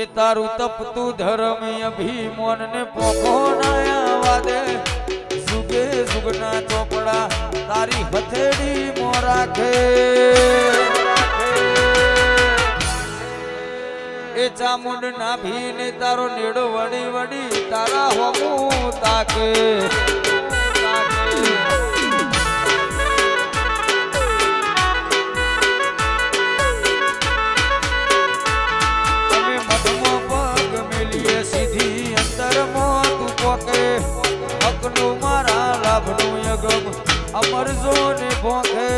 એ તારું તપતું ધર્મ અભિમાન ને પોખો નાયા વાદે સુગે સુગના ચોપડા તારી હથેળી મો રાખે એ ચામુંડ નાભી ને તારો નેડો વડી વડી તારા હોમું તાકે અમર જોને ભોંખે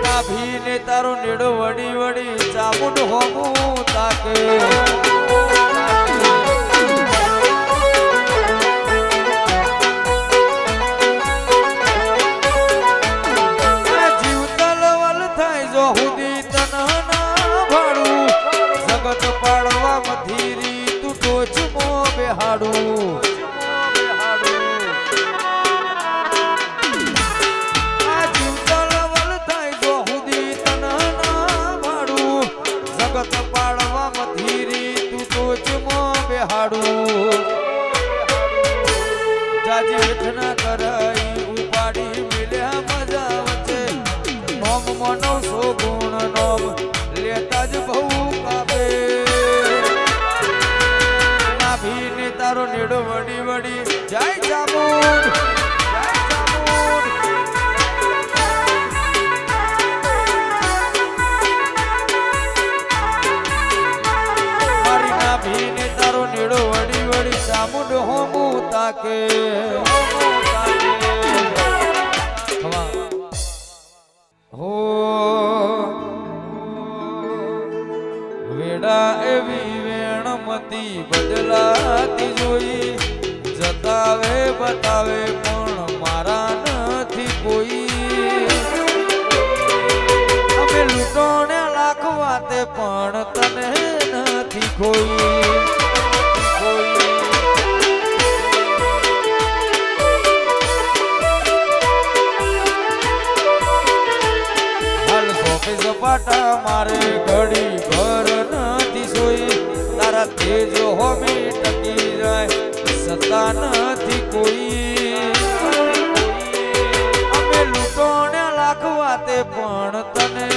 નાભી ને તારો નેડો વડી વડી ચામુંડ હોમું તાકે જીવ તલવલ થાય જો હુદી તન ના ભાડું જગત પાડવા મધીરી તું ટોચ મો બેહાડું જાજી વેઠના કરાઈ ઉપાડી મિલ્યા મજા વચ્ચે નોમ મનો સો ગુણ નોમ લેતા જ બહુ કાપે નાભી ને તારો નેડો વડી વડી જય ચામુંડ મારી નાભી ને તારો નેડો વડી વડી ચામુંડ હોમું તાકે હો વેડા એવી વેણમતી બદલાતી જોઈ જતાવે બતાવે પણ મારા નથી કોઈ અમે લૂંટોને લાખ વાતે પણ તને નથી કોઈ ઝપાટા મારે ઘડી ઘર નથી સોઈ તારા તેજ હોમી ટકી જાય સત્તા નથી કોઈ અમે લૂંટોને લાખ વાતે પણ તને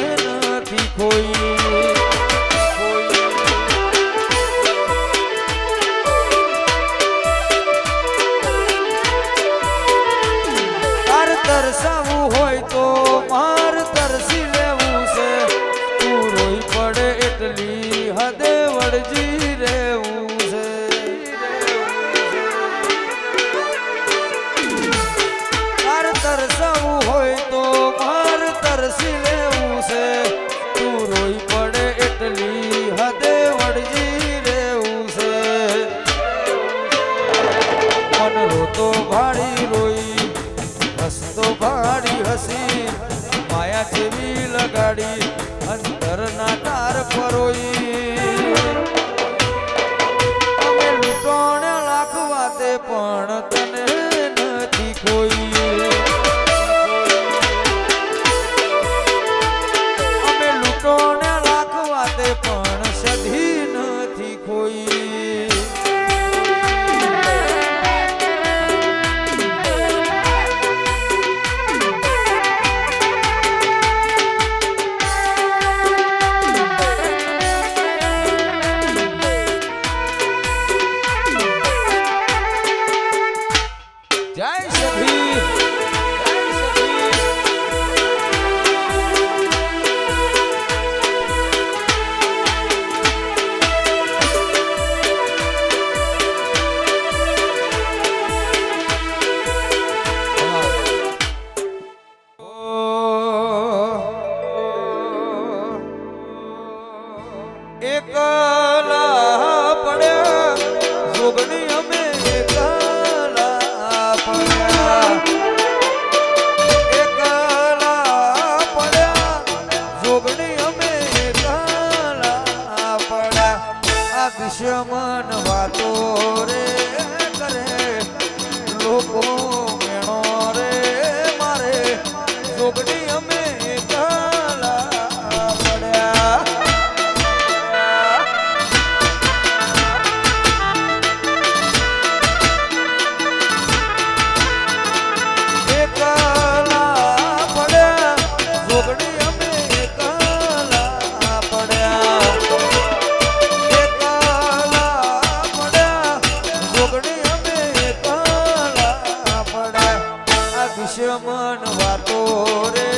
નથી કોઈ તાર તરસાવું હોય તો માર તરસી લેવું છે તું રોઈ પડે એટલી હદે વળજી રહેવું છે તાર તરસાવું હોય તો માર તરસી લેવું છે તું રોઈ પડે એટલી હદે વળજી રહેવું છે મન રોતો ભાડી રોઈ હસતો ભાડી હસી માયા જેવી લગાડી અંતરના તાર પરોઈ અમે લૂંટોને લાખ વાતે પણ તને નથી કોઈ અમે લૂંટોને લાખ વાતે પણ સધી નથી કોઈ એકલા પડ્યા જોગણી અમે એકલા પડ્યા જોગણી અમે એકલા પડ્યા આ દુશ્મન વાતો રે કરે લોકો મેણો રે મારે જોગણી અમે એકલા પડ્યા દુશ્મન વાતો રે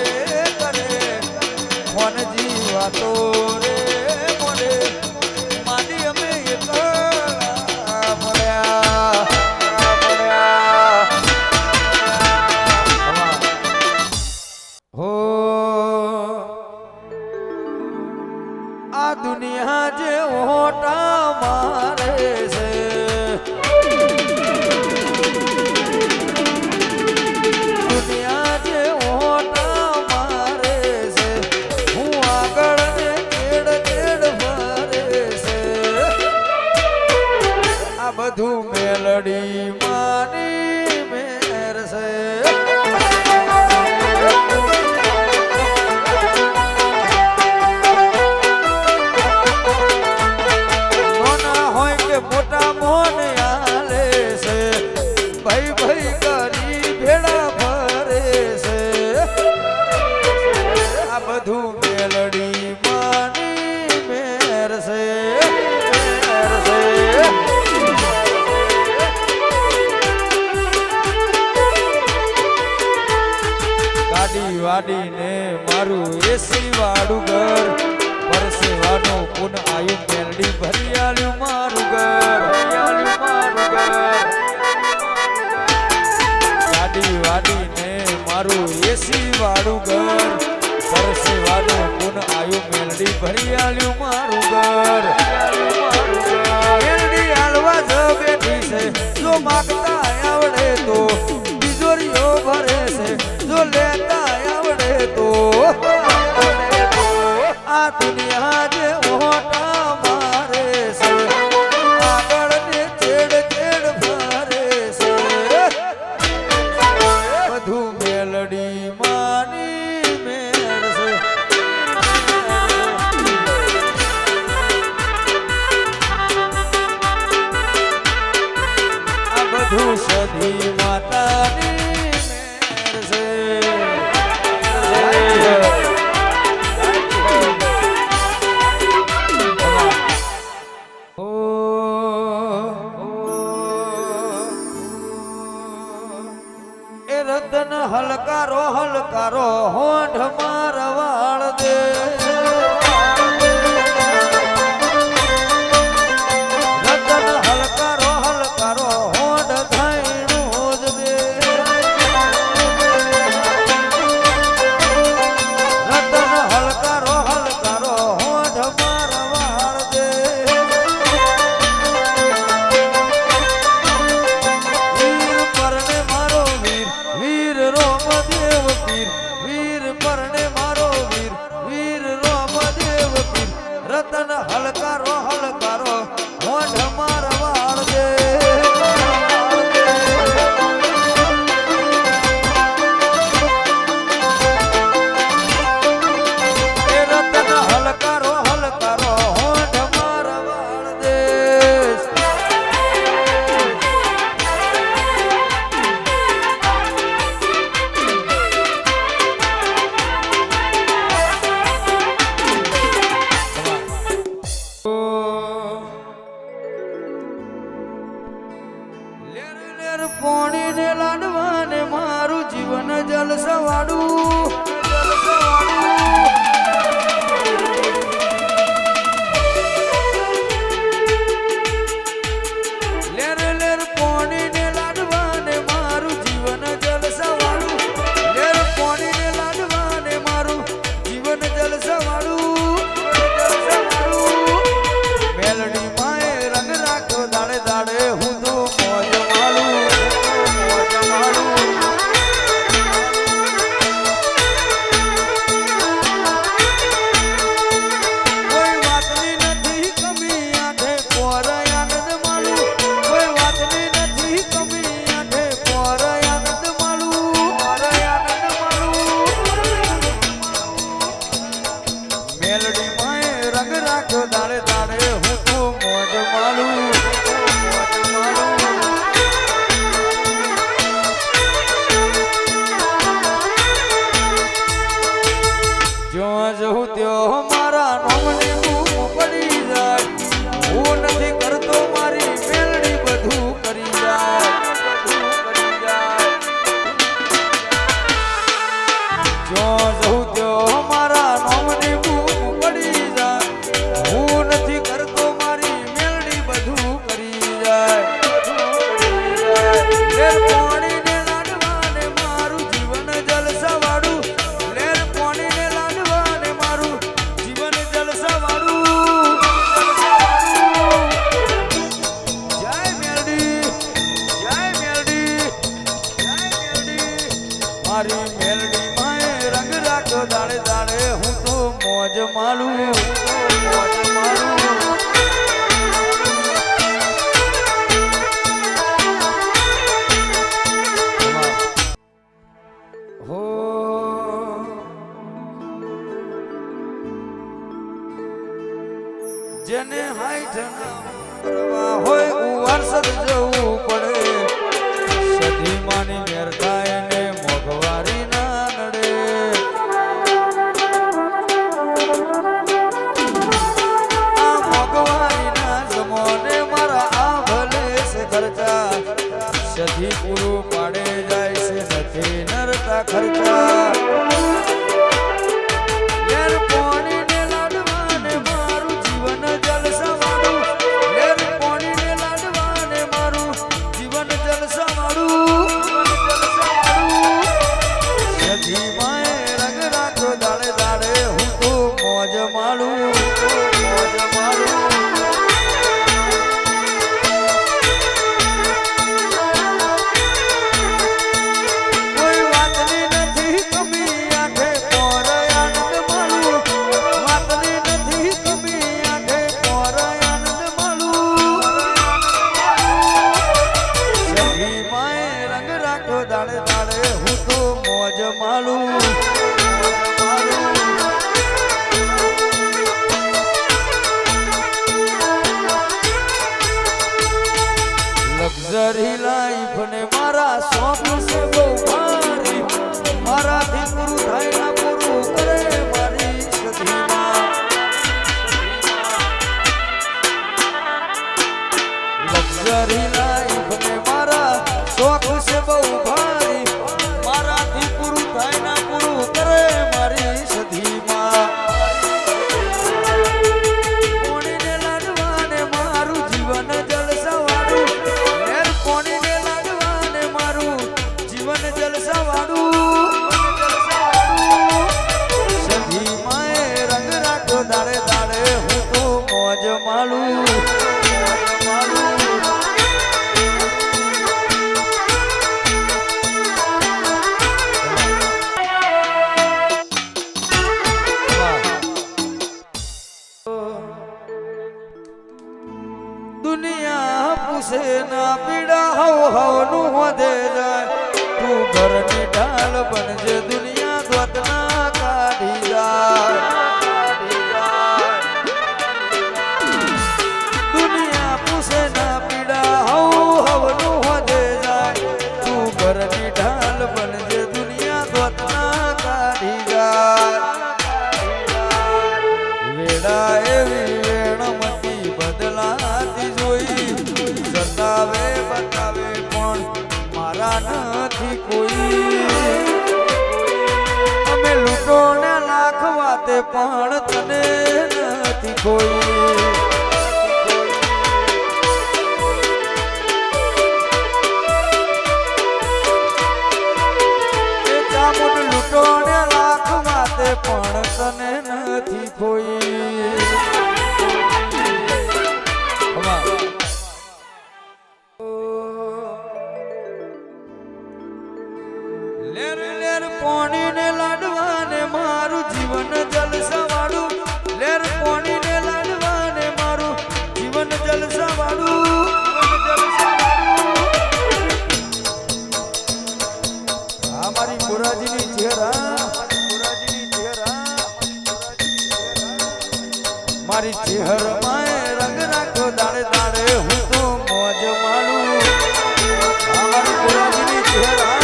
કરે મોનજી વાતો રે મોને માની અમે એકલા મળ્યા હો આ દુનિયા જે ઓટા મારે છે દુનિયા જે ઓટા મારે છે હું આગળ ને કેડ કેડ ફરે છે આ બધું મેલડી માની મેર છે મોટા મોન આલે છે ભાઈ ભાઈ કરી ભેડા ફરે છે આ બધું મેલડી માની મેર છે ગાડી વાડીને મારું એસી વાળું ઘર પરસેવાનું પુન આયુ મેલડી ભરી આલ્યું મારું ઘર ગાડી વાડીને મારું એસી વાળું ઘર પરસેવાનું પુન આયુ મેલડી ભરી આલ્યું મારું ઘર મેલડી હાલવા જ બેઠી છે જો માગતા આવડે તો તિજોરીઓ ભરે છે જો લેતા આવડે તો આ દુનિયા જે ઓટા મારે છે આગળ ને ચેડ ચેડ ફરે છે બધું મેલડી માની મેર છે આ બધું સધી માતાની મેર છે રતન હલકારો હલકારો હોંઠ મારવાળ દે રતન હલકારો હલકારો હોંઠ થાયણું હોજ દે રતન હલકારો હલકારો હોંઠ મારવાળ દે વીર પરને મારો વીર વીર રોમદેવ પીર વીર પરણે મારો વીર વીર રોમદેવ પીર રતન હલકારો હલકારો હોંઠ મારવાળ દે રતન હલકારો હલકારો હોંઠ મારવાળ દે પોણી ને લાડવાને મારું જીવન જલસવાડું લેર લેર પોણી ને લાડવાને મારું જીવન જલસવાડું લેર પોણી ને લાડવાને મારું જીવન જલસવાડું મેલડી માએ રંગ રાખ્યો દાડે દાડે હું તો મોજ માલું મોજ માલું મોજ માલું હો જેને હાઈઠ ના હોય ઉવારસદ જવું પડે સધી માની મેર થાય ને મોઘવારી ના નડે આ મોઘવારી ના જમોને મારા આ ભલે છે ખર્ચા સધી પૂરું પાડે જાય છે નથી નરતા ખર્ચા દાડે દાડે હું તો મોજ માલું લક્ઝરી લાઈફ ને મારા શોખ છે બહુ ભારી મારાથી પૂરું થાય ના પૂરું કરે મારી સધીમાં લક્ઝરી લાઈફ ને મારા શોખ છે બહુ ભારી મારાથી પૂરું થાય ના પૂરું કરે મારી સધીમાં કોણીને લાડવાને મારું જીવન જલસાવાળું લેર કોણીને લાડવાને મારું જીવન જલસાવાળું સધીમાં રંગ રાખો દાડે દાડે હું તો મોજ માલું દુનિયા પૂછે ના પીડા હવ હવનું વધે જાય તું ઘરની ઢાલ બનજે દુનિયા ધોત ના કાઢી જાય દુનિયા પૂછે ના પીડા હવ હવનું વધે જાય તું ઘરની ઢાલ બનજે દુનિયા ધોત ના કાઢી જાય વેડા એવી વેણમતી બદલાતી જોઈ સતાવે બતાવે પણ મારા નથી કોઈ અમે લૂંટો ને લાખ વાતે પણ તને નથી કોઈ એ ચામુંડ લૂંટો ને લાખ વાતે પણ તને નથી કોઈ લેર લેર પોણીને લાડવાને મારું જીવન જલસાવાળું લેર પોણીને લાડવાને મારું જીવન જલસાવાળું આ મારી મોરાજીની ચહેરા મારી ચહેરમાં રંગ રાખો દાડે દાડે હું તો મોજ માલું આ મારી મોરાજીની ચહેરા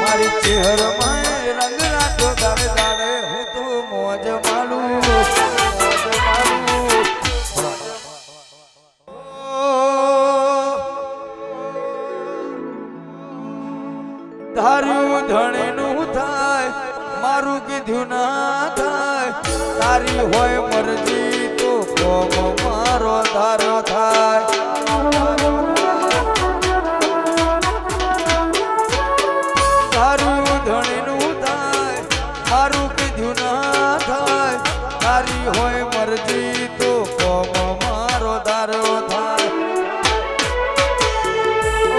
મારી ચહેરમાં રંગ રાખો દાડે દાડે હું તો મોજ માલું ધાર્યું ધણીનું થાય મારું કીધું ના થાય તારી હોય મરજી તો કોમ મારો ધારો થાય તારું ધણીનું થાય મારું કીધું ના થાય તારી હોય મરજી તો કોમ મારો ધારો થાય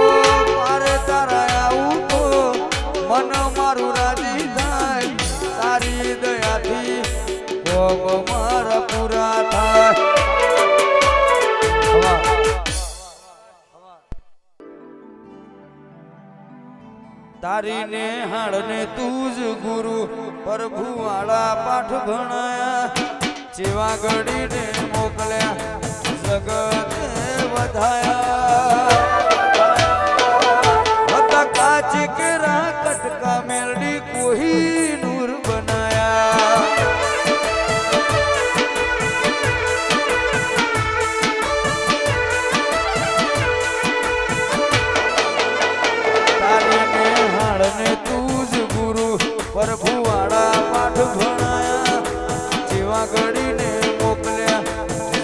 ઓ મારે તારા આવું તો મન મારું રાજી થાય તારી દયાથી કોમ મારા પૂરા થાય તારી ને હાડ ને તું જ ગુરુ પ્રભુ વાળા પાઠ ભણાયા જેવા ઘડીને મોકલ્યા જગતે વધાયા હતા કાચ કેરા કટકા મેલડી કોઈ નૂર બનાયા ને તું જ ગુરુ પ્રભુ વાળા પાઠ ભણાયા જેવા ઘડીને મોકલ્યા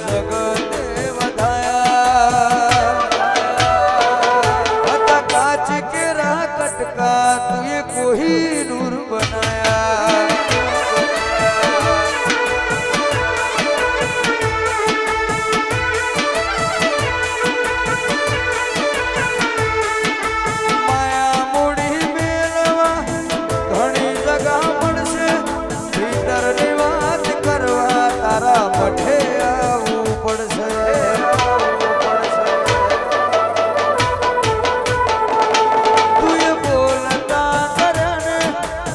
જગતે વધાયા હતા કાચ કેરા કટકા તુએ કોઈ નૂર બનાયા મઠે આવવું પડશે તું એ બોલતા કરે ને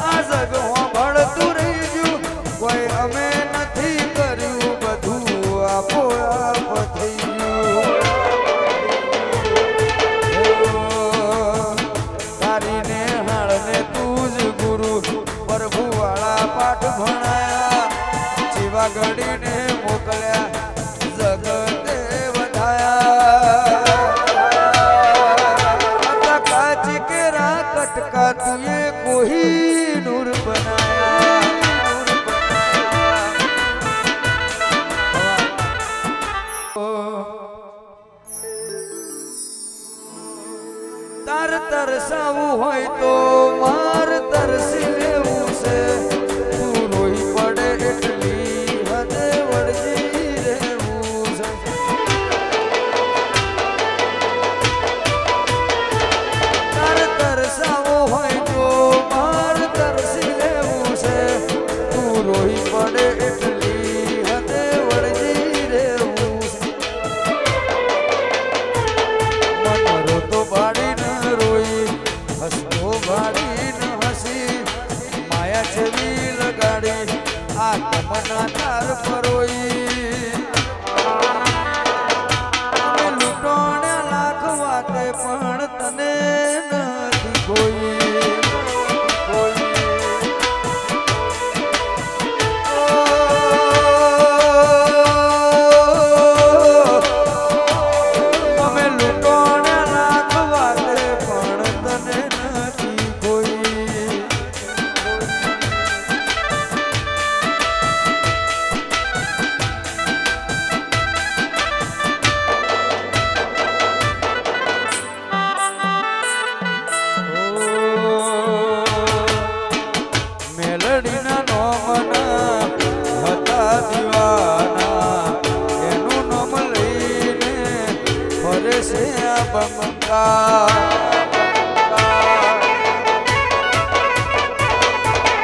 આ જગ ભળતું રહી ગયું કોઈ અમે નથી કર્યું બધું આપો આપ થઈ ગયું તારી ને હાળ ને તું જ ગુરુ પ્રભુ વાળા પાઠ ભણાયા જેવા ઘડીને મોકલ્યા જગતે વધાયા કાચ કેરા કટકા તુએ કોઈ નૂર બનાયા તાર તરસાવું હોય તો માર તરસી લેવું છે તું રોઈ પડે એટલી હદે વળજી રહેવું છે તાર તરસાવો હોય તો માર તરસી લેવું છે તું રોઈ પડે એટલી હદે વળજી રહેવું છે મનરો તો બાળી ન રોઈ હસતો બાળી ન હસી માયા જેવી લગાડી આ તમના તાર પરોઈ લૂંટોણે લાખ વાતે પણ તને નથી કોઈ અમે લૂંટોણે લાખ વાતે પણ તને નથી કોઈ મેલડીના નોમના હતા દીવાના એનું નામ લઈને ફરે છે આ બંકા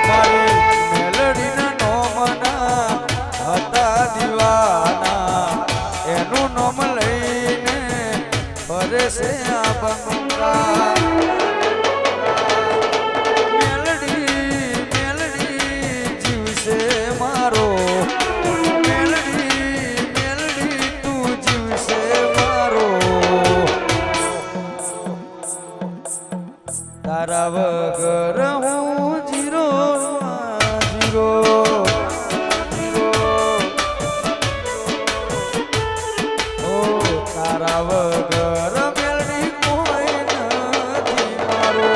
મારી મેલડીના નોમના હતા દીવાના એનું નામ લઈને ફરે છે આ બંકા તારા વગર હું જીરો જીરો ઓ તારા વગર મેળવી કોઈ નથી મારો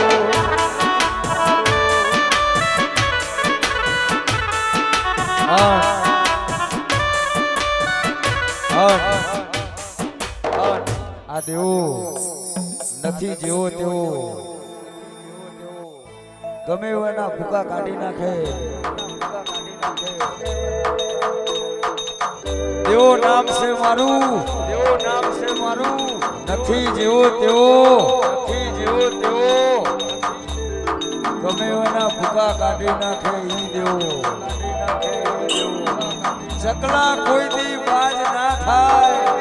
તેવો ગમે એના ભૂકા કાઢી નાખે દેવો નામ છે મારું નથી જેવો તેવો ગમે એના ભૂકા કાઢી નાખે ઈ દેવો ચકલા કોઈ દી બાજ ના થાય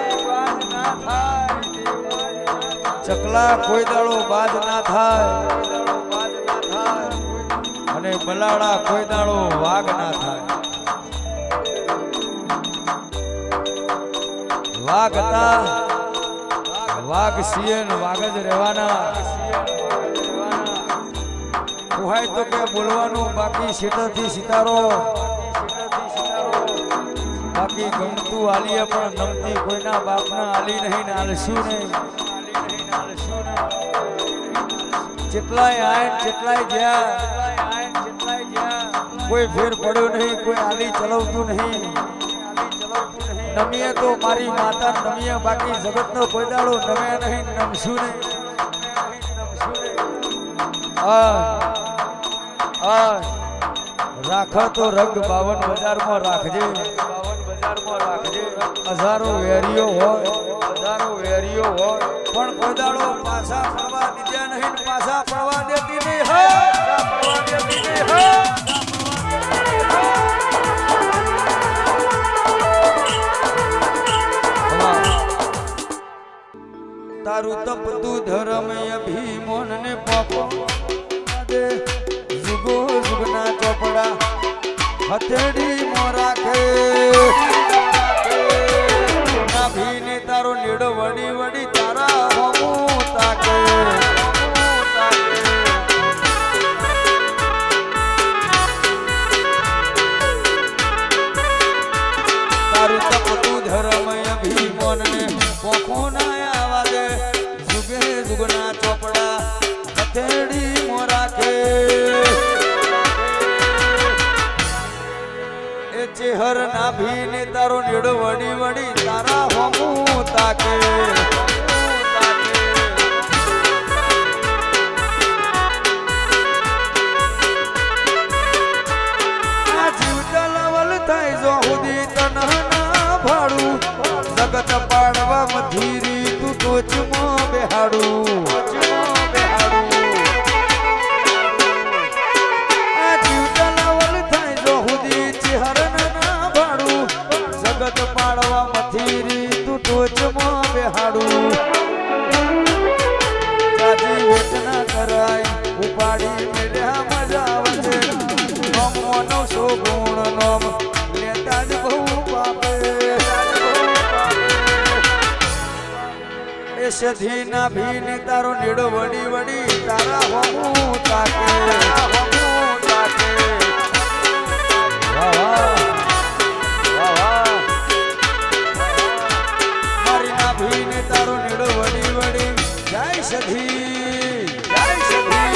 ચકલા કોઈ દાડો બાજ ના થાય અને બલાડા કોઈ દાડો વાઘ ના થાય વાઘ હતા વાઘ સિંહ વાઘ જ રહેવાના કુહાય તો કે બોલવાનું બાકી સીટરથી સિતારો બાકી ગમતું આલીએ પણ નમતી કોઈના બાપના આલી નહીં ને આલશું નહીં જેટલાય આય જેટલાય જ્યાં કોઈ ફેર પડ્યો નહીં કોઈ આલી ચલાવતું નહીં નમીએ તો મારી માતા નમીએ બાકી જગતનો કોઈ દાડો નમે નહીં નમશું નહીં રાખ તો રંગ 52 બજારમાં રાખજે હજારો વેરીઓ હોય પણ કોઈ દાડો પાછા પડવા દીધા નહીં પાછા પડવા દેતી નહીં તારું તપતું ધર્મ અભિમોન ને પાપો દે જુગો જુગના ચોપડા હથેળી મો રાખે નાભીને તારો નીડો વડી વડી તારા હોમું તાકે તારું તપતું ધર્મ અભિમોન ને પોખો ના આવા દે જુગે જુગના ચોપડા હથેળી મો રાખે એ ચેહર નાભીને તારો નીડો વડી વડી તારા હોમું તાકે આ જીવ તલવલ થાય જો હુદી તનહના ભાડું જગત પાડવા મધીરી તું ટોચમાં બેહાડું આ જીવ તલવલ થાય જો હુદી ચેહર જગત પાડવા મથીરી તું ટોચમાં બેહાડું જાજી વેચ ના કરાય ઉપાડી મેલ્યા મજા આવે નોમો 900 ગુણ નોમ લેતા જ બહુ બાપે એ સધી ના ભીને તારો નીડો વડી વડી તારા હોમું તાકે તારો નીડો વડી વડી જય સધી જય સધી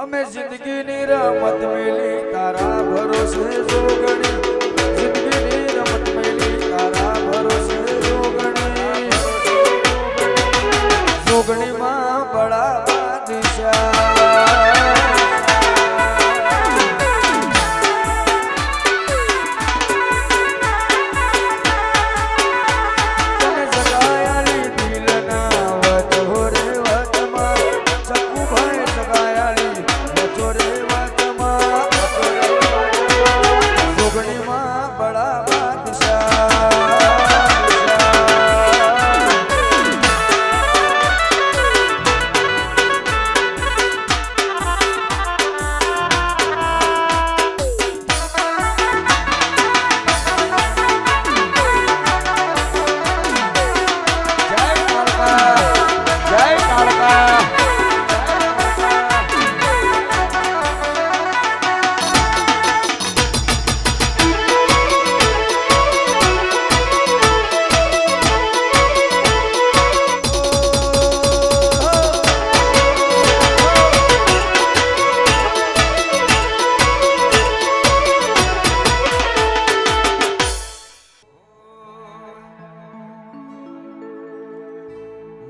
અમે જિંદગીની રમત મેલી તારા ભરોસે જોગણી જિંદગીની રમત મેલી તારા ભરોસે જોગણી જોગણીમાં બડા બાદશાહ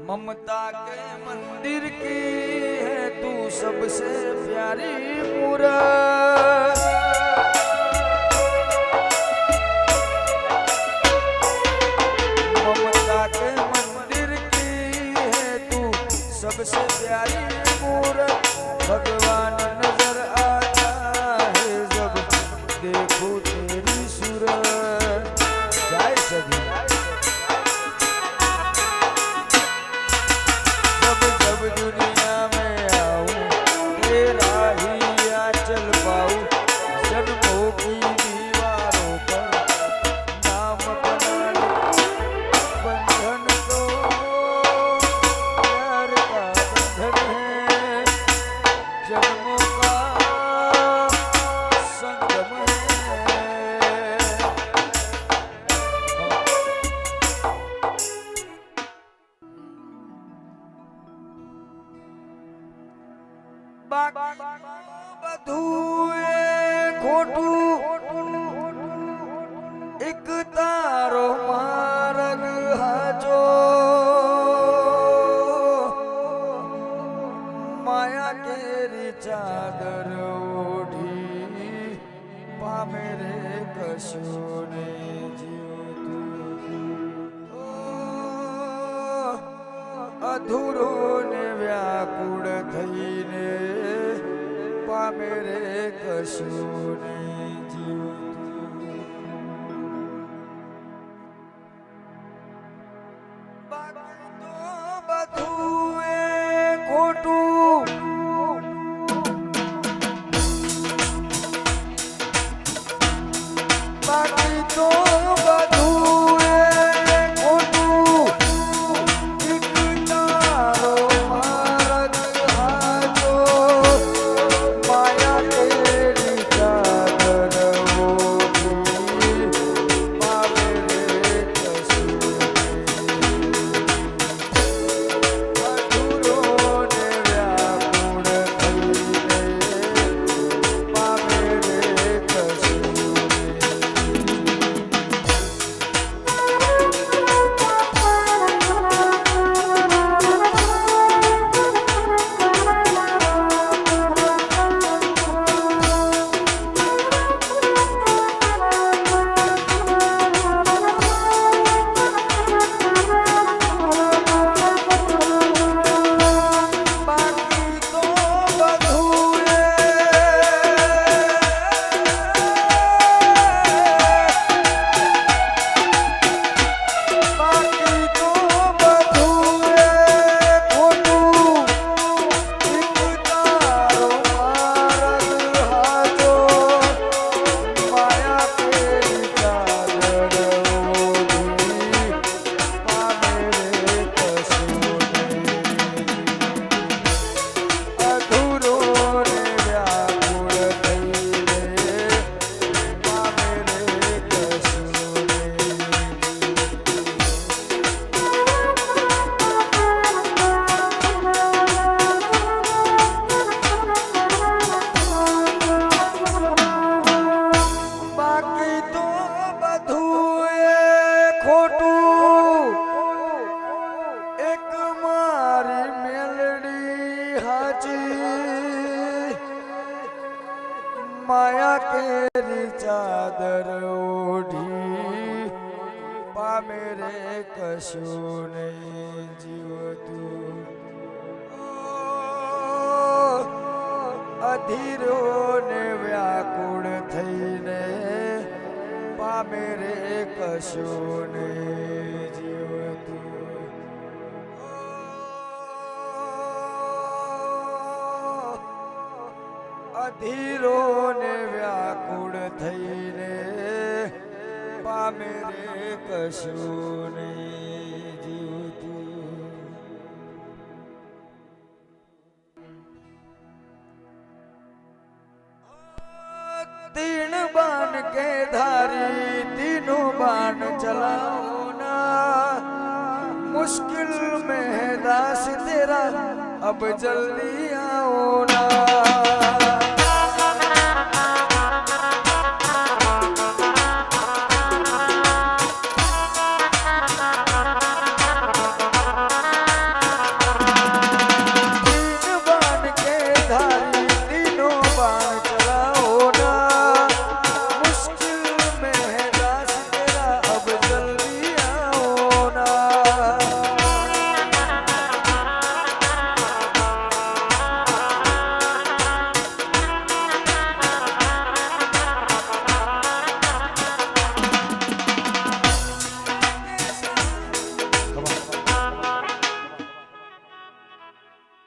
ममता के मंदिर की है तू सबसे प्यारी मूरत ममता के मंदिर की है तू सबसे प्यारी मूरत भगवान नजर आता है जब देखो तेरी सूरत जय सभी दुनिया में आऊं तेरा ही आंचल पाऊं जन्मों की दीवारों पर नाम बना बंधन तो प्यार का बंधन है जन्मों का संगम है બધું એ ખોટું એક તારો માર્ગ હાચો માયા કેરી ચાદર ઓઢી પામે રે કશું ને અધૂરો ને વ્યાકુળ થઈને પામે રે કશું ને જીવતું બાકી તો બધું એ ખોટું બાકી તો માયા તેરી ચાદર મેરે કશું નહીં જીવતું અધીરો ને વ્યાકુળ થઈને પામે રે કશું નહીં જીવતું અધીરો ને વ્યાકુળ થઈને પામે રે કશું નહીં જીવતું तीन बाण के धारी तीनों बाण चलाओ ना मुश्किल में है दास तेरा अब जल्दी आ